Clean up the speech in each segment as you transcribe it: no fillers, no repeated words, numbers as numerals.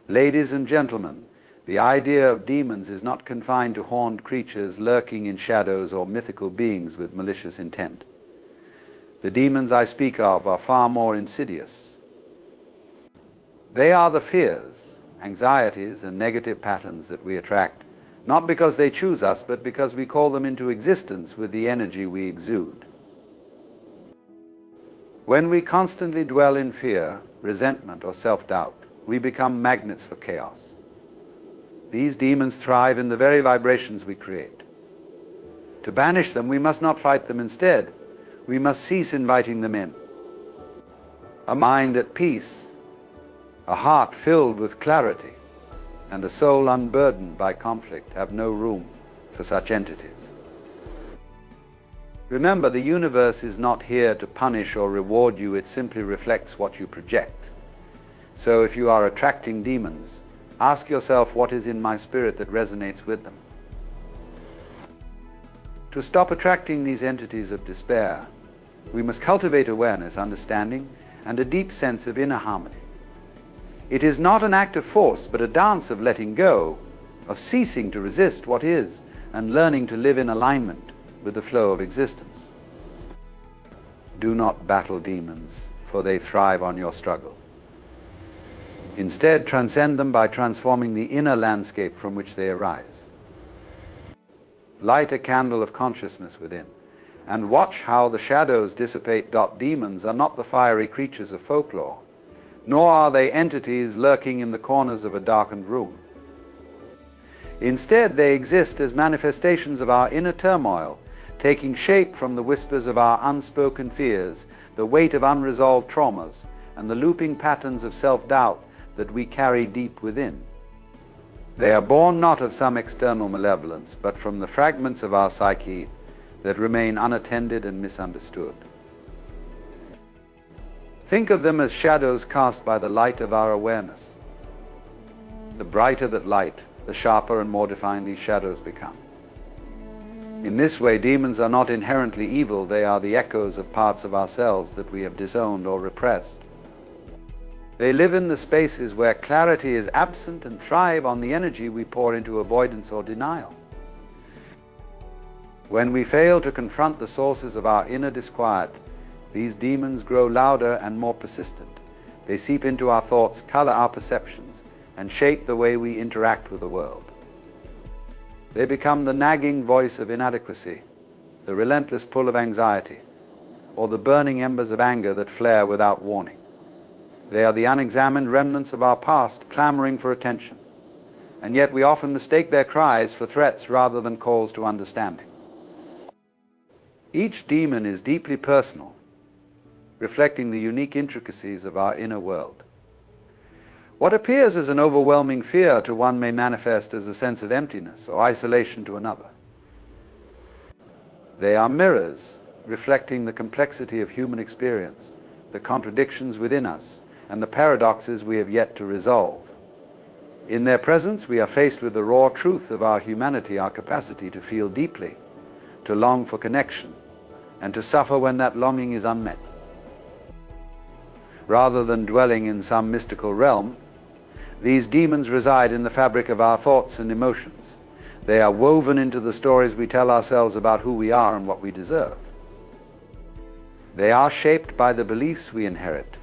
Ladies and gentlemen, the idea of demons is not confined to horned creatures lurking in shadows or mythical beings with malicious intent. The demons I speak of are far more insidious. They are the fears, anxieties, and negative patterns that we attract, not because they choose us, but because we call them into existence with the energy we exude. When we constantly dwell in fear, resentment, or self-doubt, we become magnets for chaos. These demons thrive in the very vibrations we create. To banish them, we must not fight them. Instead, we must cease inviting them in. A mind at peace, a heart filled with clarity, and a soul unburdened by conflict have no room for such entities. Remember, the universe is not here to punish or reward you. It simply reflects what you project. So if you are attracting demons, ask yourself, what is in my spirit that resonates with them? To stop attracting these entities of despair, we must cultivate awareness, understanding, and a deep sense of inner harmony. It is not an act of force, but a dance of letting go, of ceasing to resist what is, and learning to live in alignment with the flow of existence. Do not battle demons, for they thrive on your struggle. Instead, transcend them by transforming the inner landscape from which they arise. Light a candle of consciousness within, and watch how the shadows dissipate. Demons are not the fiery creatures of folklore, nor are they entities lurking in the corners of a darkened room. Instead, they exist as manifestations of our inner turmoil, taking shape from the whispers of our unspoken fears, the weight of unresolved traumas, and the looping patterns of self-doubt that we carry deep within. They are born not of some external malevolence, but from the fragments of our psyche that remain unattended and misunderstood. Think of them as shadows cast by the light of our awareness. The brighter that light, the sharper and more defined these shadows become. In this way, demons are not inherently evil. They are the echoes of parts of ourselves that we have disowned or repressed. They live in the spaces where clarity is absent and thrive on the energy we pour into avoidance or denial. When we fail to confront the sources of our inner disquiet, these demons grow louder and more persistent. They seep into our thoughts, color our perceptions, and shape the way we interact with the world. They become the nagging voice of inadequacy, the relentless pull of anxiety, or the burning embers of anger that flare without warning. They are the unexamined remnants of our past, clamoring for attention, and yet we often mistake their cries for threats rather than calls to understanding. Each demon is deeply personal, reflecting the unique intricacies of our inner world. What appears as an overwhelming fear to one may manifest as a sense of emptiness or isolation to another. They are mirrors, reflecting the complexity of human experience, the contradictions within us, and the paradoxes we have yet to resolve. In their presence, we are faced with the raw truth of our humanity, our capacity to feel deeply, to long for connection, and to suffer when that longing is unmet. Rather than dwelling in some mystical realm, these demons reside in the fabric of our thoughts and emotions. They are woven into the stories we tell ourselves about who we are and what we deserve. They are shaped by the beliefs we inherit,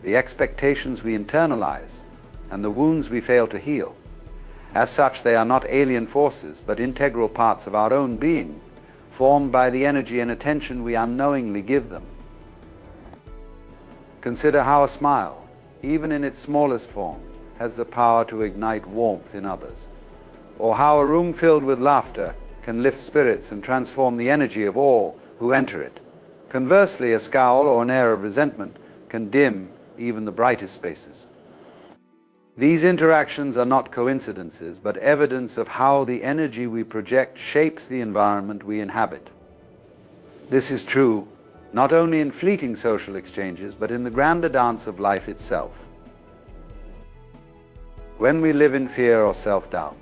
the expectations we internalize, and the wounds we fail to heal. As such, they are not alien forces, but integral parts of our own being, formed by the energy and attention we unknowingly give them. Consider how a smile, even in its smallest form, has the power to ignite warmth in others, or how a room filled with laughter can lift spirits and transform the energy of all who enter it. Conversely, a scowl or an air of resentment can dim even the brightest spaces. These interactions are not coincidences, but evidence of how the energy we project shapes the environment we inhabit. This is true not only in fleeting social exchanges, but in the grander dance of life itself. When we live in fear or self-doubt,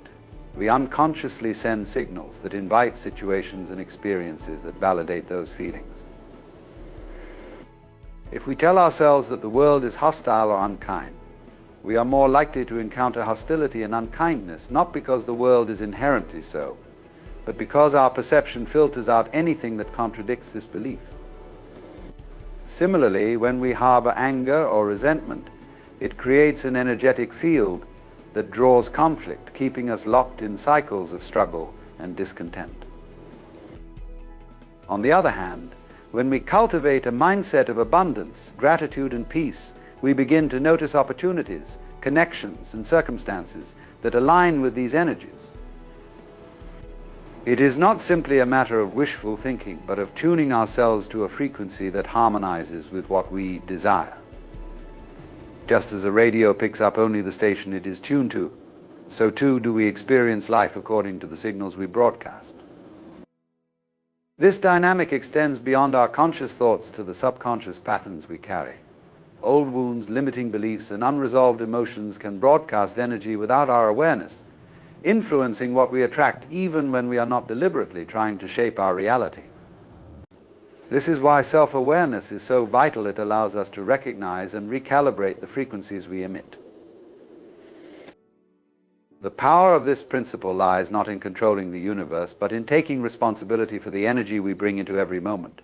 we unconsciously send signals that invite situations and experiences that validate those feelings. If we tell ourselves that the world is hostile or unkind, we are more likely to encounter hostility and unkindness, not because the world is inherently so, but because our perception filters out anything that contradicts this belief. Similarly, when we harbor anger or resentment, it creates an energetic field that draws conflict, keeping us locked in cycles of struggle and discontent. On the other hand, when we cultivate a mindset of abundance, gratitude, and peace, we begin to notice opportunities, connections, and circumstances that align with these energies. It is not simply a matter of wishful thinking, but of tuning ourselves to a frequency that harmonizes with what we desire. Just as a radio picks up only the station it is tuned to, so too do we experience life according to the signals we broadcast. This dynamic extends beyond our conscious thoughts to the subconscious patterns we carry. Old wounds, limiting beliefs, and unresolved emotions can broadcast energy without our awareness, influencing what we attract even when we are not deliberately trying to shape our reality. This is why self-awareness is so vital. It allows us to recognize and recalibrate the frequencies we emit. The power of this principle lies not in controlling the universe, but in taking responsibility for the energy we bring into every moment.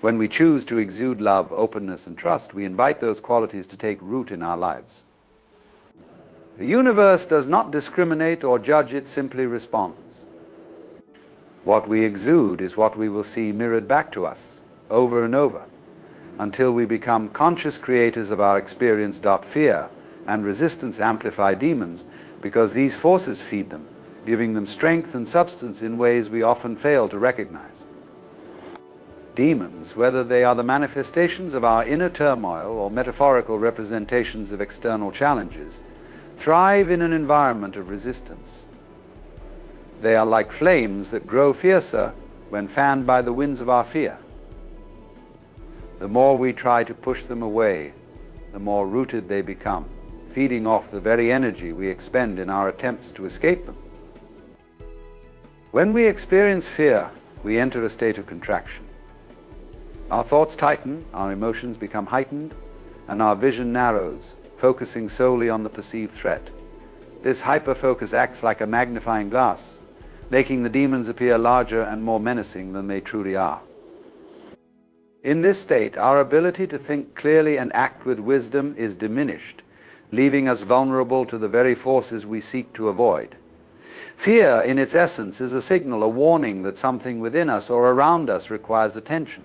When we choose to exude love, openness, and trust, we invite those qualities to take root in our lives. The universe does not discriminate or judge, it simply responds. What we exude is what we will see mirrored back to us, over and over, until we become conscious creators of our experience. Fear and resistance amplify demons because these forces feed them, giving them strength and substance in ways we often fail to recognize. Demons, whether they are the manifestations of our inner turmoil or metaphorical representations of external challenges, thrive in an environment of resistance. They are like flames that grow fiercer when fanned by the winds of our fear. The more we try to push them away, the more rooted they become, feeding off the very energy we expend in our attempts to escape them. When we experience fear, we enter a state of contraction. Our thoughts tighten, our emotions become heightened, and our vision narrows, focusing solely on the perceived threat. This hyperfocus acts like a magnifying glass, making the demons appear larger and more menacing than they truly are. In this state, our ability to think clearly and act with wisdom is diminished, leaving us vulnerable to the very forces we seek to avoid. Fear, in its essence, is a signal, a warning that something within us or around us requires attention.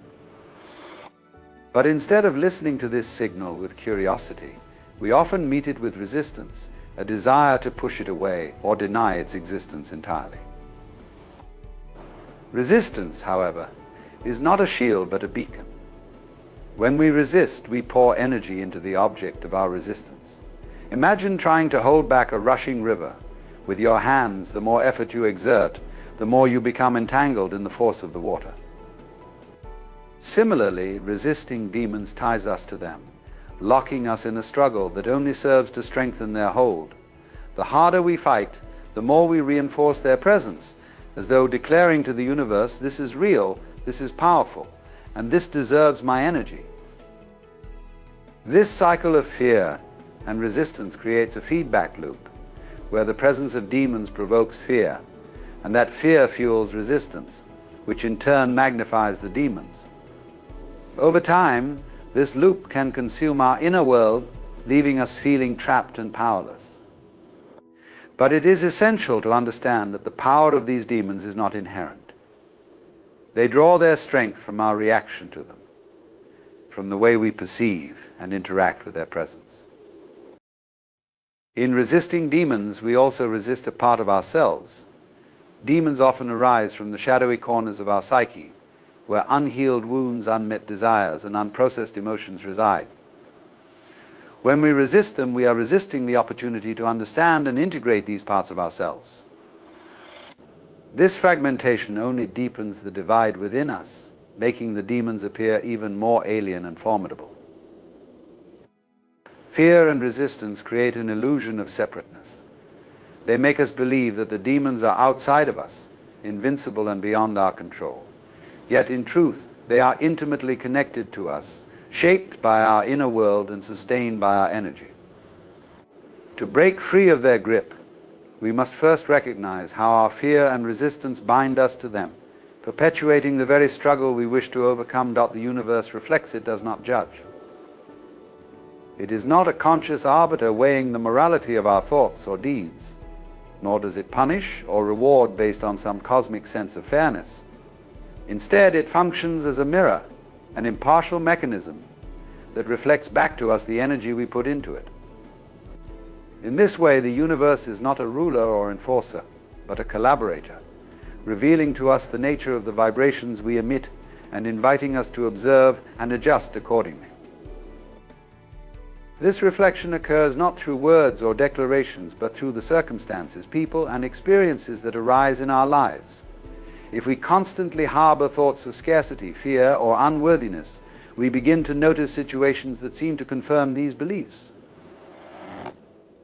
But instead of listening to this signal with curiosity, we often meet it with resistance, a desire to push it away or deny its existence entirely. Resistance, however, is not a shield but a beacon. When we resist, we pour energy into the object of our resistance. Imagine trying to hold back a rushing river. With your hands, the more effort you exert, the more you become entangled in the force of the water. Similarly, resisting demons ties us to them, locking us in a struggle that only serves to strengthen their hold. The harder we fight, the more we reinforce their presence, as though declaring to the universe, this is real, this is powerful, and this deserves my energy. This cycle of fear and resistance creates a feedback loop, where the presence of demons provokes fear, and that fear fuels resistance, which in turn magnifies the demons. Over time, this loop can consume our inner world, leaving us feeling trapped and powerless. But it is essential to understand that the power of these demons is not inherent. They draw their strength from our reaction to them, from the way we perceive and interact with their presence. In resisting demons, we also resist a part of ourselves. Demons often arise from the shadowy corners of our psyche, where unhealed wounds, unmet desires, and unprocessed emotions reside. When we resist them, we are resisting the opportunity to understand and integrate these parts of ourselves. This fragmentation only deepens the divide within us, making the demons appear even more alien and formidable. Fear and resistance create an illusion of separateness. They make us believe that the demons are outside of us, invincible and beyond our control. Yet in truth, they are intimately connected to us, shaped by our inner world and sustained by our energy. To break free of their grip, we must first recognize how our fear and resistance bind us to them, perpetuating the very struggle we wish to overcome. The universe reflects it, does not judge. It is not a conscious arbiter weighing the morality of our thoughts or deeds, nor does it punish or reward based on some cosmic sense of fairness. Instead, it functions as a mirror, an impartial mechanism that reflects back to us the energy we put into it. In this way, the universe is not a ruler or enforcer, but a collaborator, revealing to us the nature of the vibrations we emit and inviting us to observe and adjust accordingly. This reflection occurs not through words or declarations, but through the circumstances, people, and experiences that arise in our lives. If we constantly harbor thoughts of scarcity, fear, or unworthiness, we begin to notice situations that seem to confirm these beliefs.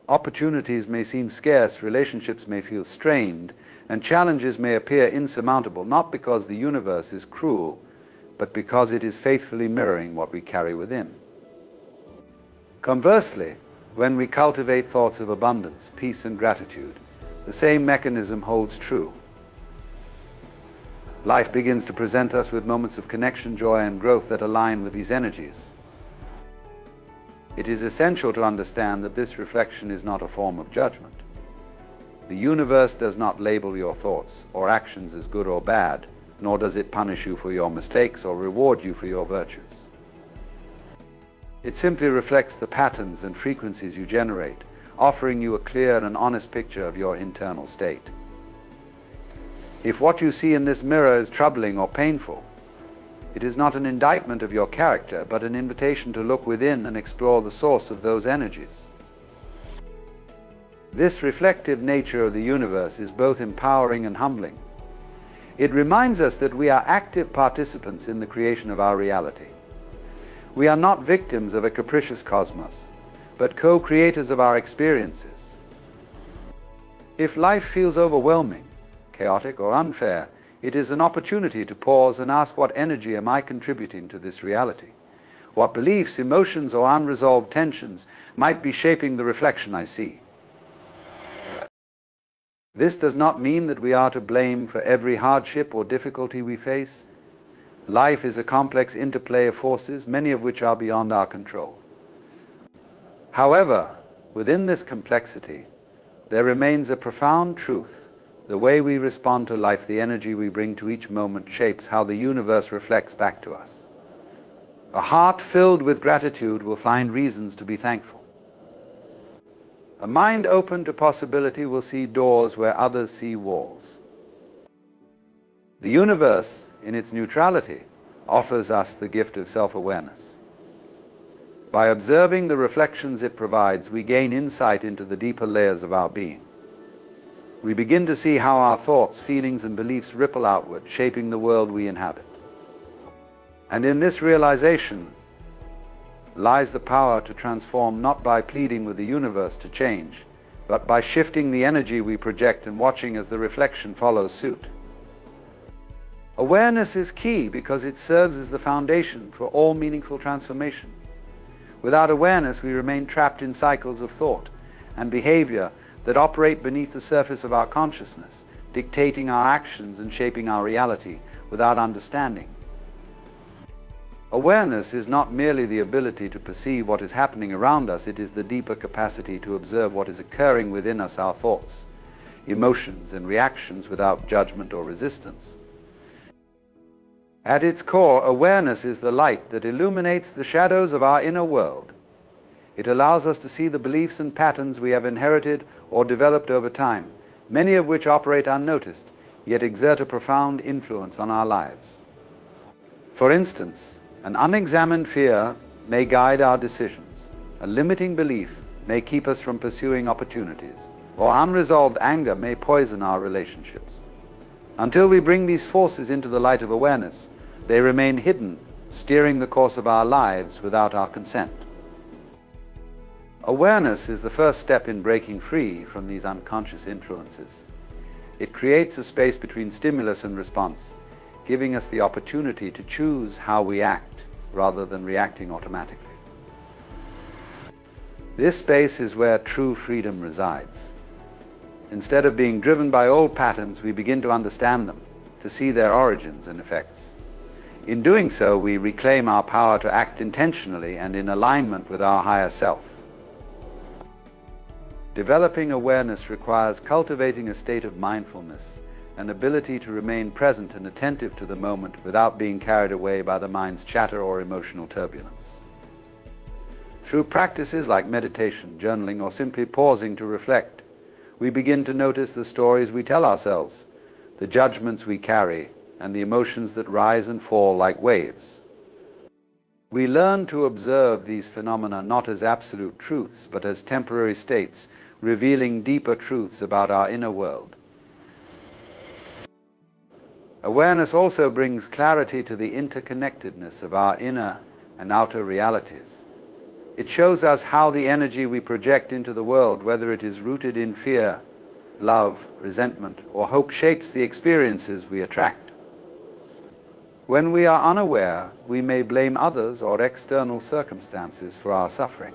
Opportunities may seem scarce, relationships may feel strained, and challenges may appear insurmountable, not because the universe is cruel, but because it is faithfully mirroring what we carry within. Conversely, when we cultivate thoughts of abundance, peace, and gratitude, the same mechanism holds true. Life begins to present us with moments of connection, joy, and growth that align with these energies. It is essential to understand that this reflection is not a form of judgment. The universe does not label your thoughts or actions as good or bad, nor does it punish you for your mistakes or reward you for your virtues. It simply reflects the patterns and frequencies you generate, offering you a clear and honest picture of your internal state. If what you see in this mirror is troubling or painful, it is not an indictment of your character, but an invitation to look within and explore the source of those energies. This reflective nature of the universe is both empowering and humbling. It reminds us that we are active participants in the creation of our reality. We are not victims of a capricious cosmos, but co-creators of our experiences. If life feels overwhelming, chaotic, or unfair, it is an opportunity to pause and ask, what energy am I contributing to this reality? What beliefs, emotions, or unresolved tensions might be shaping the reflection I see? This does not mean that we are to blame for every hardship or difficulty we face. Life is a complex interplay of forces, many of which are beyond our control. However, within this complexity, there remains a profound truth. The way we respond to life, the energy we bring to each moment, shapes how the universe reflects back to us. A heart filled with gratitude will find reasons to be thankful. A mind open to possibility will see doors where others see walls. The universe, in its neutrality, offers us the gift of self-awareness. By observing the reflections it provides, we gain insight into the deeper layers of our being. We begin to see how our thoughts, feelings, and beliefs ripple outward, shaping the world we inhabit. And in this realization lies the power to transform, not by pleading with the universe to change, but by shifting the energy we project and watching as the reflection follows suit. Awareness is key because it serves as the foundation for all meaningful transformation. Without awareness, we remain trapped in cycles of thought and behavior that operate beneath the surface of our consciousness, dictating our actions and shaping our reality without understanding. Awareness is not merely the ability to perceive what is happening around us, it is the deeper capacity to observe what is occurring within us, our thoughts, emotions, and reactions without judgment or resistance. At its core, awareness is the light that illuminates the shadows of our inner world. It allows us to see the beliefs and patterns we have inherited or developed over time, many of which operate unnoticed, yet exert a profound influence on our lives. For instance, an unexamined fear may guide our decisions. A limiting belief may keep us from pursuing opportunities, or unresolved anger may poison our relationships. Until we bring these forces into the light of awareness, they remain hidden, steering the course of our lives without our consent. Awareness is the first step in breaking free from these unconscious influences. It creates a space between stimulus and response, giving us the opportunity to choose how we act rather than reacting automatically. This space is where true freedom resides. Instead of being driven by old patterns, we begin to understand them, to see their origins and effects. In doing so, we reclaim our power to act intentionally and in alignment with our higher self. Developing awareness requires cultivating a state of mindfulness, an ability to remain present and attentive to the moment without being carried away by the mind's chatter or emotional turbulence. Through practices like meditation, journaling, or simply pausing to reflect, we begin to notice the stories we tell ourselves, the judgments we carry, and the emotions that rise and fall like waves. We learn to observe these phenomena not as absolute truths, but as temporary states, revealing deeper truths about our inner world. Awareness also brings clarity to the interconnectedness of our inner and outer realities. It shows us how the energy we project into the world, whether it is rooted in fear, love, resentment, or hope, shapes the experiences we attract. When we are unaware, we may blame others or external circumstances for our suffering.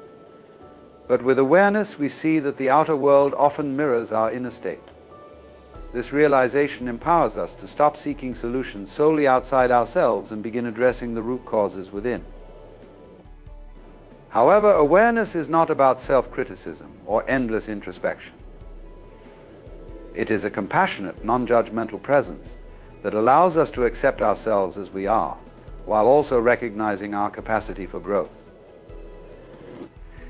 But with awareness, we see that the outer world often mirrors our inner state. This realization empowers us to stop seeking solutions solely outside ourselves and begin addressing the root causes within. However, awareness is not about self-criticism or endless introspection. It is a compassionate, non-judgmental presence that allows us to accept ourselves as we are, while also recognizing our capacity for growth.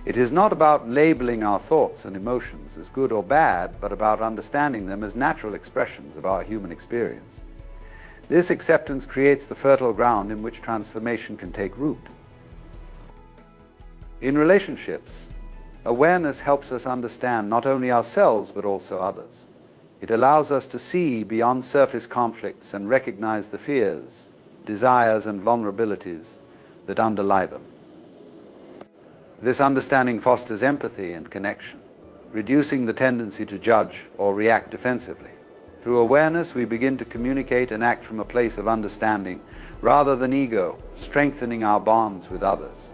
It is not about labeling our thoughts and emotions as good or bad, but about understanding them as natural expressions of our human experience. This acceptance creates the fertile ground in which transformation can take root. In relationships, awareness helps us understand not only ourselves but also others. It allows us to see beyond surface conflicts and recognize the fears, desires, and vulnerabilities that underlie them. This understanding fosters empathy and connection, reducing the tendency to judge or react defensively. Through awareness, we begin to communicate and act from a place of understanding rather than ego, strengthening our bonds with others.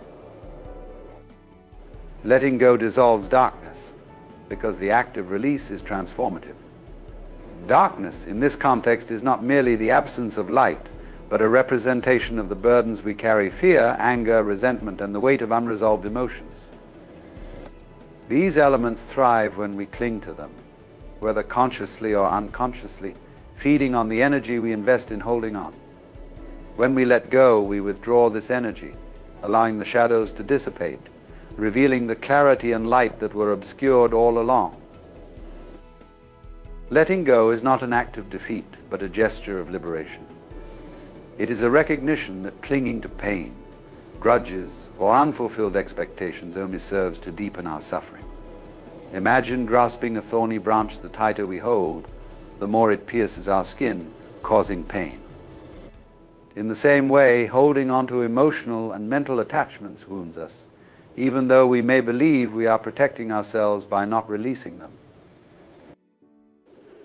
Letting go dissolves darkness because the act of release is transformative. Darkness, in this context, is not merely the absence of light, but a representation of the burdens we carry: fear, anger, resentment, and the weight of unresolved emotions. These elements thrive when we cling to them, whether consciously or unconsciously, feeding on the energy we invest in holding on. When we let go, we withdraw this energy, allowing the shadows to dissipate, revealing the clarity and light that were obscured all along. Letting go is not an act of defeat, but a gesture of liberation. It is a recognition that clinging to pain, grudges, or unfulfilled expectations only serves to deepen our suffering. Imagine grasping a thorny branch. The tighter we hold, the more it pierces our skin, causing pain. In the same way, holding on to emotional and mental attachments wounds us, even though we may believe we are protecting ourselves by not releasing them.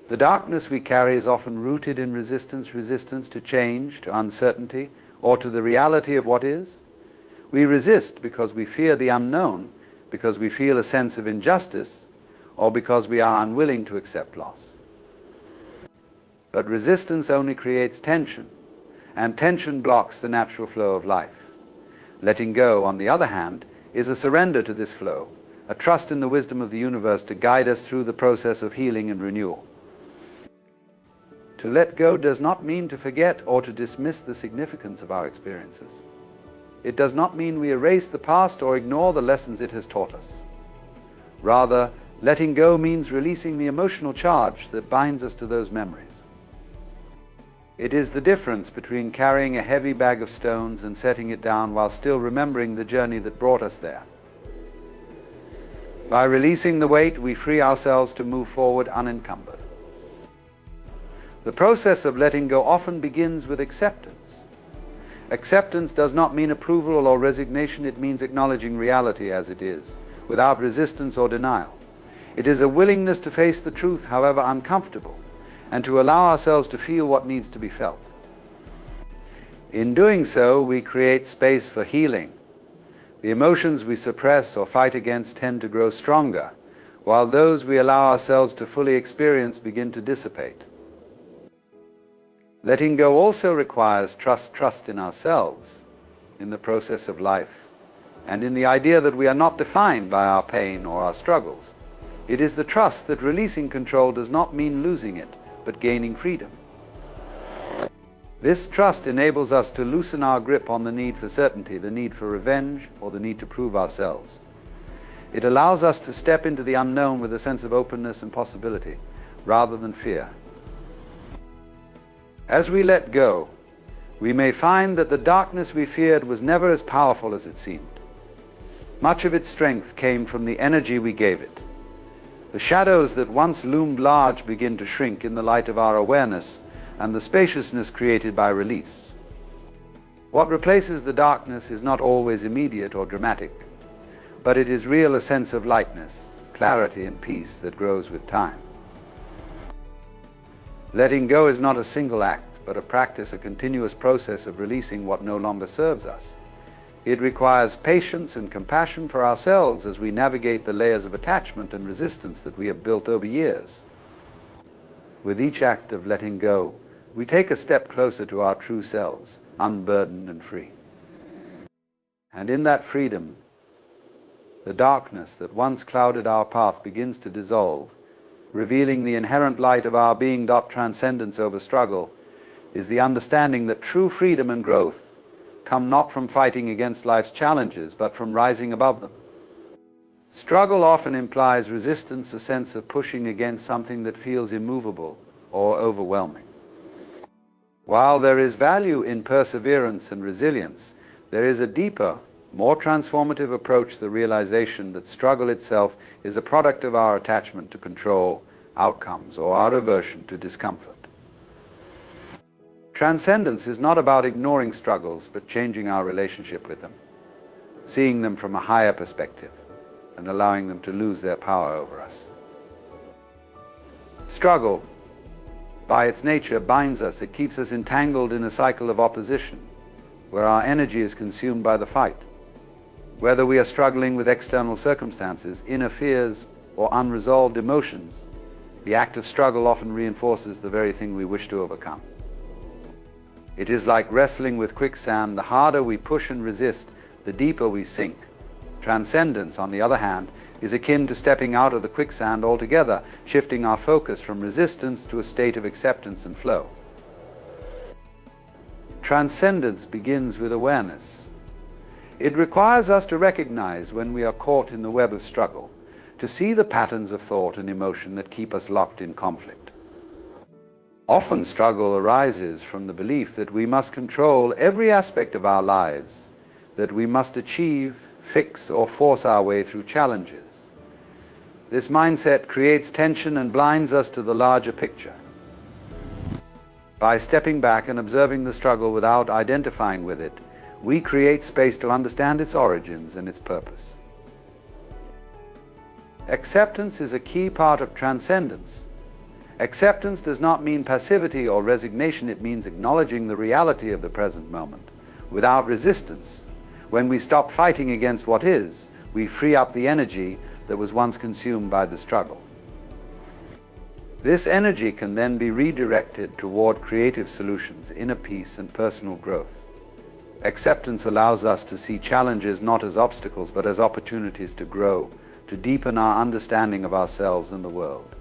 The darkness we carry is often rooted in resistance to change, to uncertainty, or to the reality of what is. We resist because we fear the unknown, because we feel a sense of injustice, or because we are unwilling to accept loss. But resistance only creates tension, and tension blocks the natural flow of life. Letting go, on the other hand, is a surrender to this flow, a trust in the wisdom of the universe to guide us through the process of healing and renewal. To let go does not mean to forget or to dismiss the significance of our experiences. It does not mean we erase the past or ignore the lessons it has taught us. Rather, letting go means releasing the emotional charge that binds us to those memories. It is the difference between carrying a heavy bag of stones and setting it down while still remembering the journey that brought us there. By releasing the weight, we free ourselves to move forward unencumbered. The process of letting go often begins with acceptance. Acceptance does not mean approval or resignation. It means acknowledging reality as it is, without resistance or denial. It is a willingness to face the truth, however uncomfortable, and to allow ourselves to feel what needs to be felt. In doing so, we create space for healing. The emotions we suppress or fight against tend to grow stronger, while those we allow ourselves to fully experience begin to dissipate. Letting go also requires trust in ourselves, in the process of life, and in the idea that we are not defined by our pain or our struggles. It is the trust that releasing control does not mean losing it, but gaining freedom. This trust enables us to loosen our grip on the need for certainty, the need for revenge, or the need to prove ourselves. It allows us to step into the unknown with a sense of openness and possibility, rather than fear. As we let go, we may find that the darkness we feared was never as powerful as it seemed. Much of its strength came from the energy we gave it. The shadows that once loomed large begin to shrink in the light of our awareness and the spaciousness created by release. What replaces the darkness is not always immediate or dramatic, but it is really a sense of lightness, clarity, and peace that grows with time. Letting go is not a single act, but a practice, a continuous process of releasing what no longer serves us. It requires patience and compassion for ourselves as we navigate the layers of attachment and resistance that we have built over years. With each act of letting go, we take a step closer to our true selves, unburdened and free. And in that freedom, the darkness that once clouded our path begins to dissolve, revealing the inherent light of our being. Transcendence over struggle is the understanding that true freedom and growth come not from fighting against life's challenges, but from rising above them. Struggle often implies resistance, a sense of pushing against something that feels immovable or overwhelming. While there is value in perseverance and resilience, there is a deeper, more transformative approach, the realization that struggle itself is a product of our attachment to control, outcomes, or our aversion to discomfort. Transcendence is not about ignoring struggles, but changing our relationship with them, seeing them from a higher perspective, and allowing them to lose their power over us. Struggle, by its nature, binds us. It keeps us entangled in a cycle of opposition, where our energy is consumed by the fight. Whether we are struggling with external circumstances, inner fears, or unresolved emotions, the act of struggle often reinforces the very thing we wish to overcome. It is like wrestling with quicksand. The harder we push and resist, the deeper we sink. Transcendence, on the other hand, is akin to stepping out of the quicksand altogether, shifting our focus from resistance to a state of acceptance and flow. Transcendence begins with awareness. It requires us to recognize when we are caught in the web of struggle, to see the patterns of thought and emotion that keep us locked in conflict. Often struggle arises from the belief that we must control every aspect of our lives, that we must achieve, fix, or force our way through challenges. This mindset creates tension and blinds us to the larger picture. By stepping back and observing the struggle without identifying with it, we create space to understand its origins and its purpose. Acceptance is a key part of transcendence. Acceptance does not mean passivity or resignation. It means acknowledging the reality of the present moment without resistance. When we stop fighting against what is, we free up the energy that was once consumed by the struggle. This energy can then be redirected toward creative solutions, inner peace, and personal growth. Acceptance allows us to see challenges not as obstacles, but as opportunities to grow, to deepen our understanding of ourselves and the world.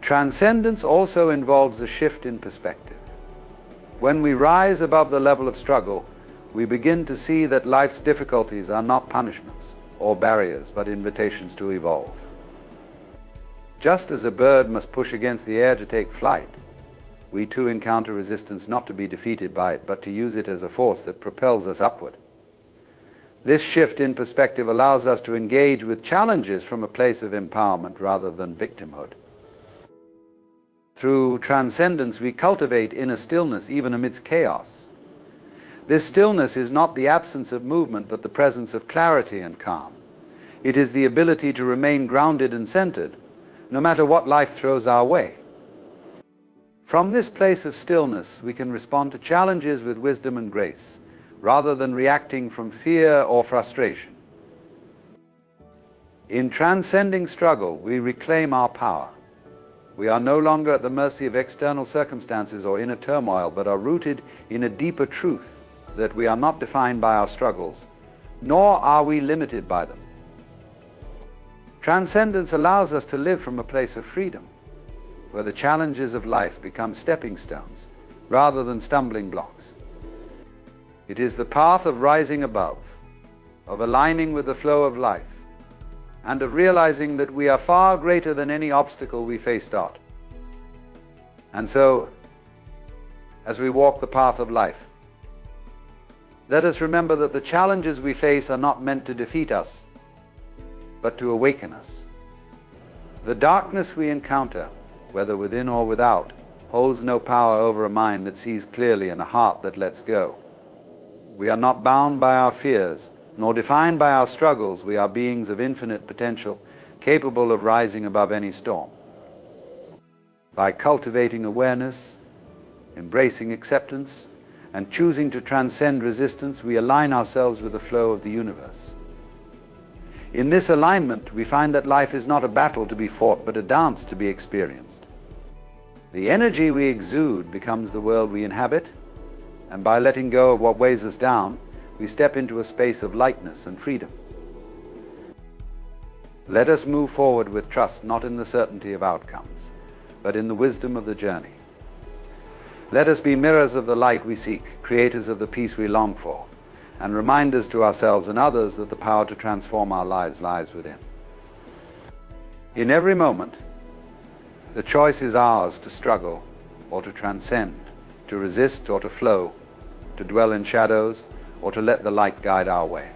Transcendence also involves a shift in perspective. When we rise above the level of struggle, we begin to see that life's difficulties are not punishments or barriers, but invitations to evolve. Just as a bird must push against the air to take flight, we too encounter resistance, not to be defeated by it, but to use it as a force that propels us upward. This shift in perspective allows us to engage with challenges from a place of empowerment rather than victimhood. Through transcendence, we cultivate inner stillness even amidst chaos. This stillness is not the absence of movement, but the presence of clarity and calm. It is the ability to remain grounded and centered, no matter what life throws our way. From this place of stillness, we can respond to challenges with wisdom and grace, rather than reacting from fear or frustration. In transcending struggle, we reclaim our power. We are no longer at the mercy of external circumstances or inner turmoil, but are rooted in a deeper truth that we are not defined by our struggles, nor are we limited by them. Transcendence allows us to live from a place of freedom, where the challenges of life become stepping stones rather than stumbling blocks. It is the path of rising above, of aligning with the flow of life, and of realizing that we are far greater than any obstacle we face start. And so, as we walk the path of life, let us remember that the challenges we face are not meant to defeat us, but to awaken us. The darkness we encounter, whether within or without, holds no power over a mind that sees clearly and a heart that lets go. We are not bound by our fears, nor defined by our struggles. We are beings of infinite potential, capable of rising above any storm. By cultivating awareness, embracing acceptance, and choosing to transcend resistance, we align ourselves with the flow of the universe. In this alignment, we find that life is not a battle to be fought, but a dance to be experienced. The energy we exude becomes the world we inhabit, and by letting go of what weighs us down, we step into a space of lightness and freedom. Let us move forward with trust, not in the certainty of outcomes, but in the wisdom of the journey. Let us be mirrors of the light we seek, creators of the peace we long for, and reminders to ourselves and others that the power to transform our lives lies within. In every moment, the choice is ours to struggle or to transcend, to resist or to flow, to dwell in shadows or to let the light guide our way.